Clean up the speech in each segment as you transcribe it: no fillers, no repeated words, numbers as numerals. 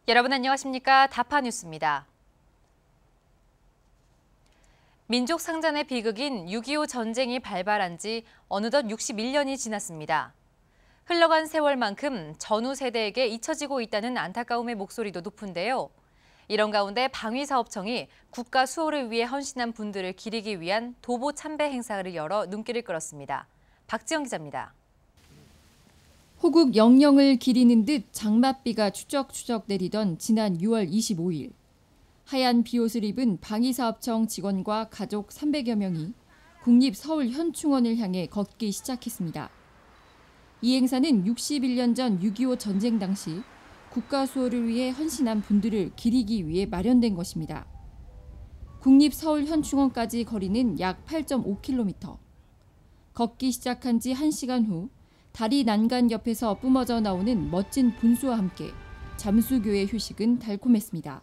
여러분 안녕하십니까? 다파 뉴스입니다. 민족 상잔의 비극인 6.25 전쟁이 발발한 지 어느덧 61년이 지났습니다. 흘러간 세월만큼 전후 세대에게 잊혀지고 있다는 안타까움의 목소리도 높은데요. 이런 가운데 방위사업청이 국가 수호를 위해 헌신한 분들을 기리기 위한 도보 참배 행사를 열어 눈길을 끌었습니다. 박지영 기자입니다. 호국 영령을 기리는 듯 장맛비가 추적추적 내리던 지난 6월 25일. 하얀 비옷을 입은 방위사업청 직원과 가족 300여 명이 국립서울현충원을 향해 걷기 시작했습니다. 이 행사는 61년 전 6.25 전쟁 당시 국가 수호를 위해 헌신한 분들을 기리기 위해 마련된 것입니다. 국립서울현충원까지 거리는 약 8.5km. 걷기 시작한 지 1시간 후 다리 난간 옆에서 뿜어져 나오는 멋진 분수와 함께 잠수교의 휴식은 달콤했습니다.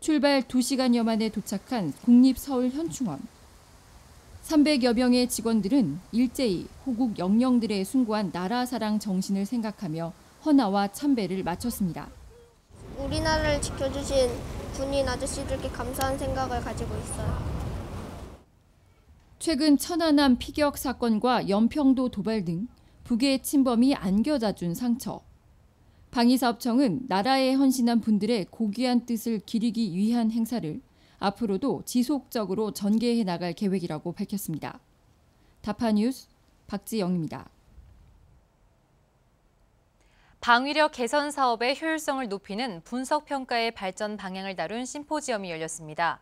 출발 2시간여 만에 도착한 국립서울현충원. 300여 명의 직원들은 일제히 호국 영령들의 숭고한 나라 사랑 정신을 생각하며 헌화와 참배를 마쳤습니다. 우리나라를 지켜주신 군인 아저씨들께 감사한 생각을 가지고 있어요. 최근 천안함 피격 사건과 연평도 도발 등 북의 침범이 안겨다 준 상처. 방위사업청은 나라에 헌신한 분들의 고귀한 뜻을 기리기 위한 행사를 앞으로도 지속적으로 전개해 나갈 계획이라고 밝혔습니다. 다파뉴스 박지영입니다. 방위력 개선 사업의 효율성을 높이는 분석평가의 발전 방향을 다룬 심포지엄이 열렸습니다.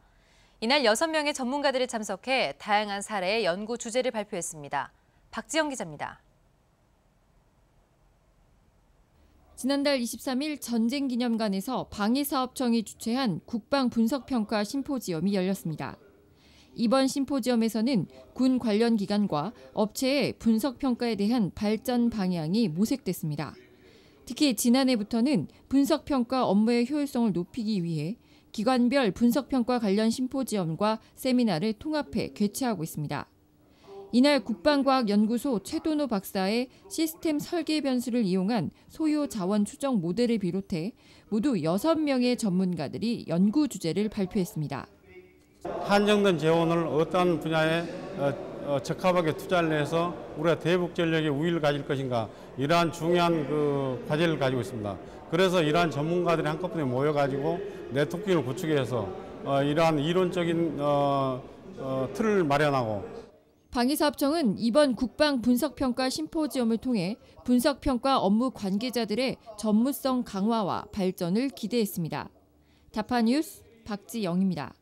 이날 6명의 전문가들이 참석해 다양한 사례의 연구 주제를 발표했습니다. 박지영 기자입니다. 지난달 23일 전쟁기념관에서 방위사업청이 주최한 국방분석평가 심포지엄이 열렸습니다. 이번 심포지엄에서는 군 관련 기관과 업체의 분석평가에 대한 발전 방향이 모색됐습니다. 특히 지난해부터는 분석평가 업무의 효율성을 높이기 위해 기관별 분석평가 관련 심포지엄과 세미나를 통합해 개최하고 있습니다. 이날 국방과학연구소 최도노 박사의 시스템 설계 변수를 이용한 소요 자원 추정 모델을 비롯해 모두 6명의 전문가들이 연구 주제를 발표했습니다. 한정된 재원을 어떠한 분야에 적합하게 투자를 해서 우리가 대북 전력의 우위를 가질 것인가, 이러한 중요한 과제를 가지고 있습니다. 그래서 이러한 전문가들이 한꺼번에 모여가지고 네트워킹을 구축해서 이러한 이론적인 틀을 마련하고. 방위사업청은 이번 국방분석평가 심포지엄을 통해 분석평가 업무 관계자들의 전무성 강화와 발전을 기대했습니다. 다파뉴스 박지영입니다.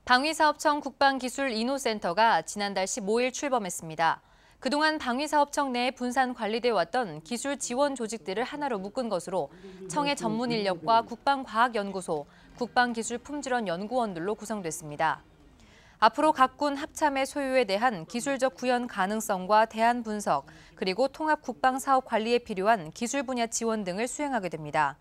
방위사업청 국방기술인후센터가 지난달 15일 출범했습니다. 그동안 방위사업청 내에 분산 관리돼 왔던 기술 지원 조직들을 하나로 묶은 것으로 청의 전문 인력과 국방과학연구소, 국방기술품질원 연구원들로 구성됐습니다. 앞으로 각 군 합참의 소유에 대한 기술적 구현 가능성과 대안 분석, 그리고 통합 국방사업 관리에 필요한 기술 분야 지원 등을 수행하게 됩니다.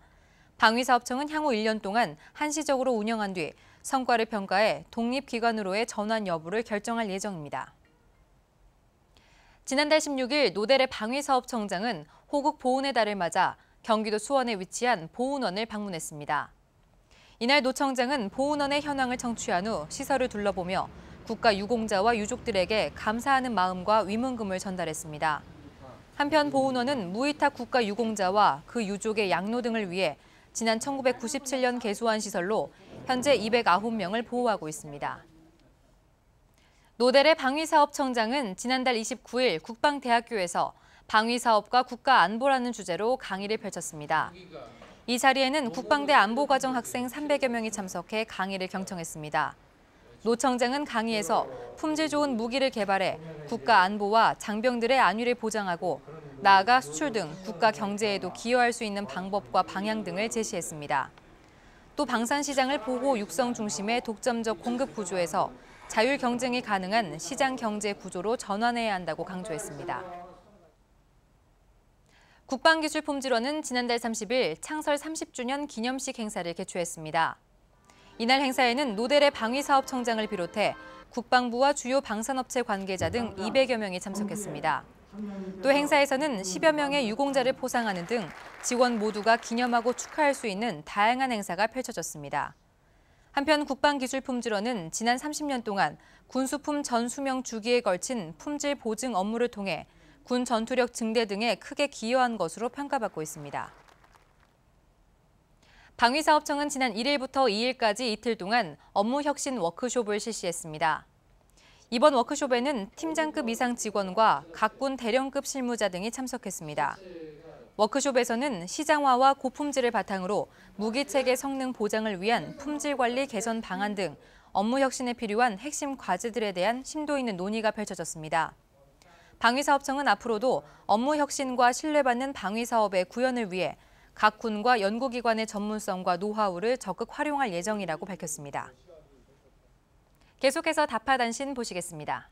방위사업청은 향후 1년 동안 한시적으로 운영한 뒤 성과를 평가해 독립기관으로의 전환 여부를 결정할 예정입니다. 지난달 16일 노대래 방위사업청장은 호국 보훈의 달을 맞아 경기도 수원에 위치한 보훈원을 방문했습니다. 이날 노 청장은 보훈원의 현황을 청취한 후 시설을 둘러보며 국가 유공자와 유족들에게 감사하는 마음과 위문금을 전달했습니다. 한편 보훈원은 무위탁 국가 유공자와 그 유족의 양로 등을 위해 지난 1997년 개소한 시설로 현재 209명을 보호하고 있습니다. 노대래 방위사업청장은 지난달 29일 국방대학교에서 방위사업과 국가안보라는 주제로 강의를 펼쳤습니다. 이 자리에는 국방대 안보과정 학생 300여 명이 참석해 강의를 경청했습니다. 노 청장은 강의에서 품질 좋은 무기를 개발해 국가 안보와 장병들의 안위를 보장하고 나아가 수출 등 국가 경제에도 기여할 수 있는 방법과 방향 등을 제시했습니다. 또 방산시장을 보호 육성 중심의 독점적 공급 구조에서 자율 경쟁이 가능한 시장 경제 구조로 전환해야 한다고 강조했습니다. 국방기술품질원은 지난달 30일 창설 30주년 기념식 행사를 개최했습니다. 이날 행사에는 노대래 방위사업청장을 비롯해 국방부와 주요 방산업체 관계자 등 200여 명이 참석했습니다. 또 행사에서는 10여 명의 유공자를 포상하는 등 직원 모두가 기념하고 축하할 수 있는 다양한 행사가 펼쳐졌습니다. 한편 국방기술품질원은 지난 30년 동안 군수품 전 수명 주기에 걸친 품질 보증 업무를 통해 군 전투력 증대 등에 크게 기여한 것으로 평가받고 있습니다. 방위사업청은 지난 1일부터 2일까지 이틀 동안 업무 혁신 워크숍을 실시했습니다. 이번 워크숍에는 팀장급 이상 직원과 각군 대령급 실무자 등이 참석했습니다. 워크숍에서는 시장화와 고품질을 바탕으로 무기체계 성능 보장을 위한 품질 관리 개선 방안 등 업무 혁신에 필요한 핵심 과제들에 대한 심도 있는 논의가 펼쳐졌습니다. 방위사업청은 앞으로도 업무 혁신과 신뢰받는 방위사업의 구현을 위해 각 군과 연구기관의 전문성과 노하우를 적극 활용할 예정이라고 밝혔습니다. 계속해서 다파단신 보시겠습니다.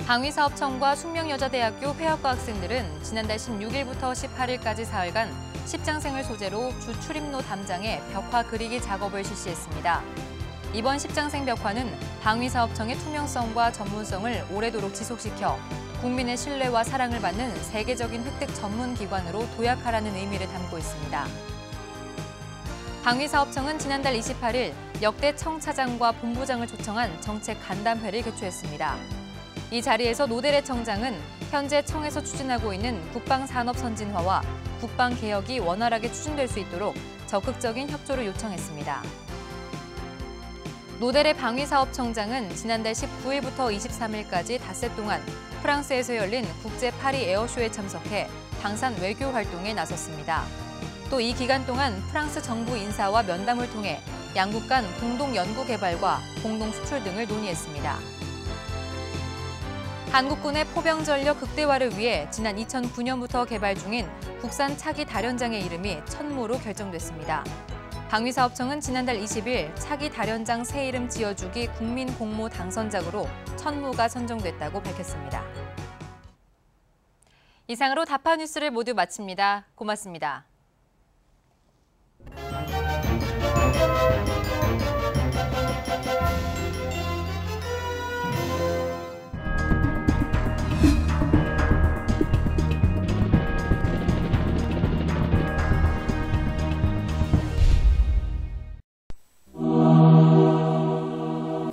방위사업청과 숙명여자대학교 회원과 학생들은 지난달 16일부터 18일까지 사흘간 십장생을 소재로 주 출입로 담장에 벽화 그리기 작업을 실시했습니다. 이번 십장생 벽화는 방위사업청의 투명성과 전문성을 오래도록 지속시켜 국민의 신뢰와 사랑을 받는 세계적인 획득 전문기관으로 도약하라는 의미를 담고 있습니다. 방위사업청은 지난달 28일 역대 청차장과 본부장을 초청한 정책 간담회를 개최했습니다. 이 자리에서 노대래 청장은 현재 청에서 추진하고 있는 국방산업선진화와 국방개혁이 원활하게 추진될 수 있도록 적극적인 협조를 요청했습니다. 노대래 방위사업청장은 지난달 19일부터 23일까지 닷새 동안 프랑스에서 열린 국제 파리 에어쇼에 참석해 방산 외교 활동에 나섰습니다. 또 이 기간 동안 프랑스 정부 인사와 면담을 통해 양국 간 공동 연구 개발과 공동 수출 등을 논의했습니다. 한국군의 포병 전력 극대화를 위해 지난 2009년부터 개발 중인 국산 차기 다련장의 이름이 천무로 결정됐습니다. 방위사업청은 지난달 20일 차기 다련장 새 이름 지어주기 국민 공모 당선작으로 천무가 선정됐다고 밝혔습니다. 이상으로 다파 뉴스를 모두 마칩니다. 고맙습니다.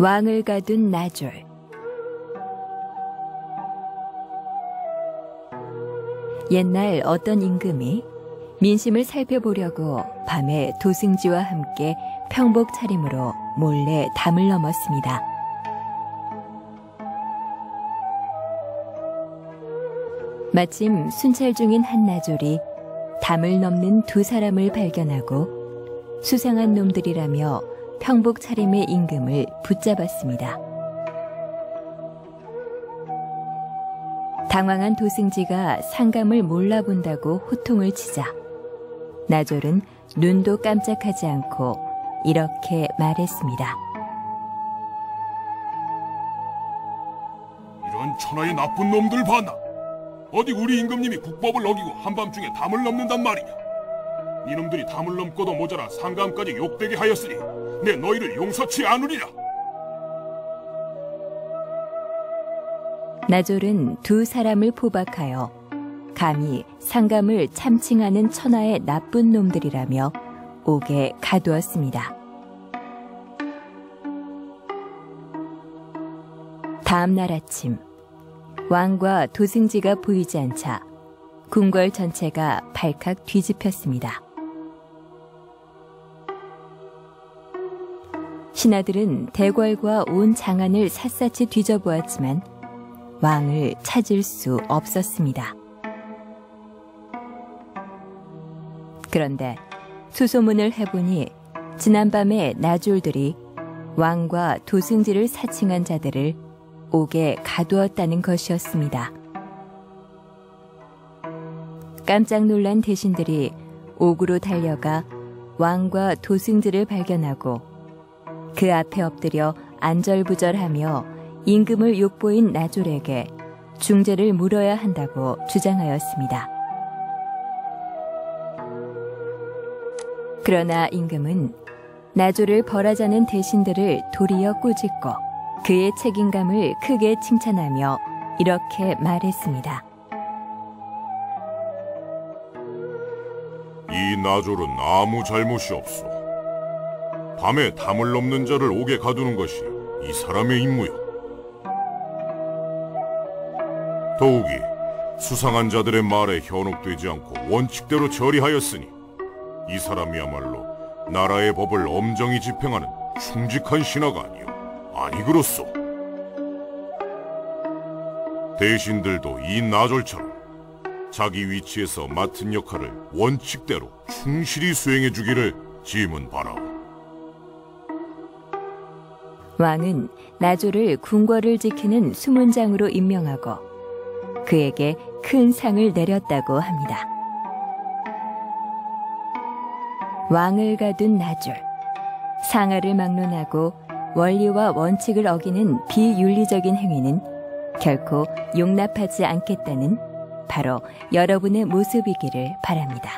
왕을 가둔 나졸. 옛날 어떤 임금이 민심을 살펴보려고 밤에 도승지와 함께 평복 차림으로 몰래 담을 넘었습니다. 마침 순찰 중인 한 나졸이 담을 넘는 두 사람을 발견하고 수상한 놈들이라며 평복 차림의 임금을 붙잡았습니다. 당황한 도승지가 상감을 몰라본다고 호통을 치자 나졸은 눈도 깜짝하지 않고 이렇게 말했습니다. 이런 천하의 나쁜 놈들 봤나? 어디 우리 임금님이 국법을 어기고 한밤중에 담을 넘는단 말이냐? 이놈들이 담을 넘고도 모자라 상감까지 욕되게 하였으니 내 너희를 용서치 않으리라. 나졸은 두 사람을 포박하여 감히 상감을 참칭하는 천하의 나쁜 놈들이라며 옥에 가두었습니다. 다음 날 아침 왕과 도승지가 보이지 않자 궁궐 전체가 발칵 뒤집혔습니다. 신하들은 대궐과 온 장안을 샅샅이 뒤져보았지만 왕을 찾을 수 없었습니다. 그런데 수소문을 해보니 지난밤에 나졸들이 왕과 도승지를 사칭한 자들을 옥에 가두었다는 것이었습니다. 깜짝 놀란 대신들이 옥으로 달려가 왕과 도승지를 발견하고 그 앞에 엎드려 안절부절하며 임금을 욕보인 나졸에게 중재를 물어야 한다고 주장하였습니다. 그러나 임금은 나졸을 벌하자는 대신들을 도리어 꾸짖고 그의 책임감을 크게 칭찬하며 이렇게 말했습니다. 이 나졸은 아무 잘못이 없어. 밤에 담을 넘는 자를 옥에 가두는 것이 이 사람의 임무야. 더욱이 수상한 자들의 말에 현혹되지 않고 원칙대로 처리하였으니 이 사람이야말로 나라의 법을 엄정히 집행하는 충직한 신하가 아니 그렇소. 대신들도 이 나졸처럼 자기 위치에서 맡은 역할을 원칙대로 충실히 수행해 주기를 짐은 바라오. 왕은 나졸을 궁궐을 지키는 수문장으로 임명하고 그에게 큰 상을 내렸다고 합니다. 왕을 가둔 나졸, 상하를 막론하고 원리와 원칙을 어기는 비윤리적인 행위는 결코 용납하지 않겠다는 바로 여러분의 모습이기를 바랍니다.